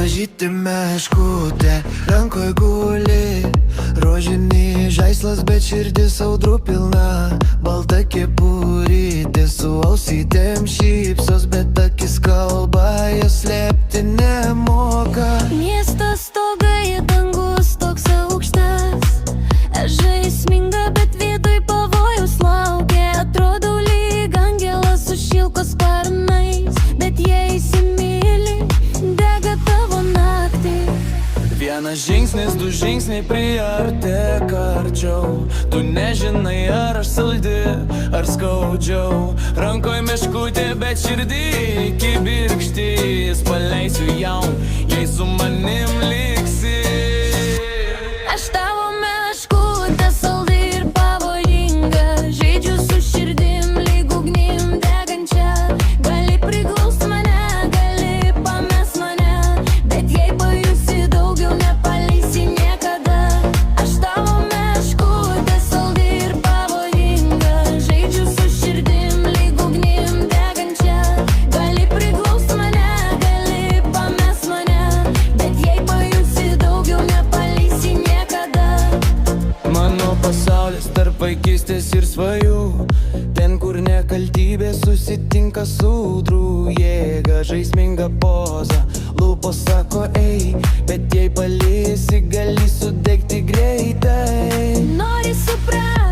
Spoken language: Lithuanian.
mažytė meškutė, rankoj guli rožinį žaislas, bet širdis audrų pilna. Balta kepurytė su ausytėm šypsos, bet akis kalba, jos slėpti nemoka. Miestas stogai, dangus toks aukštas, žaisminga, bet viduj pavojus laukia. Atrodau lyg angelas su šilkos sparnais, bet jie įsimyli, dega tavo naktį. Vienas žingsnis, du žingsniai priartėk arčiau. Tu nežinai, ar aš saldi, ar skaudžiau. Rankoj meškutė, bet širdį kibirkštys. Paleisiu jau, jei su manim liksi. Aš tavo meškutė, saldi ir pavojinga. Žaidžiu su širdim, lyg ugnim degančia. Gali priglaust mane, gali pamest mane, bet jei pajusi daugiau, nepaleisi niekada. Aš tavo meškutė, saldi ir pavojinga. Žaidžiu su širdim, lyg ugnim degančia. Gali priglaust mane, gali pamest mane, bet jei pajusi daugiau, nepaleisi niekada. Mano pasaulis tarp vaikystės ir svajų, ten, kur nekaltybė susitinka su audrų jėga. Žaisminga poza, lūpos sako ei, bet jei palįsi, gali sudegti greitai. Nori suprast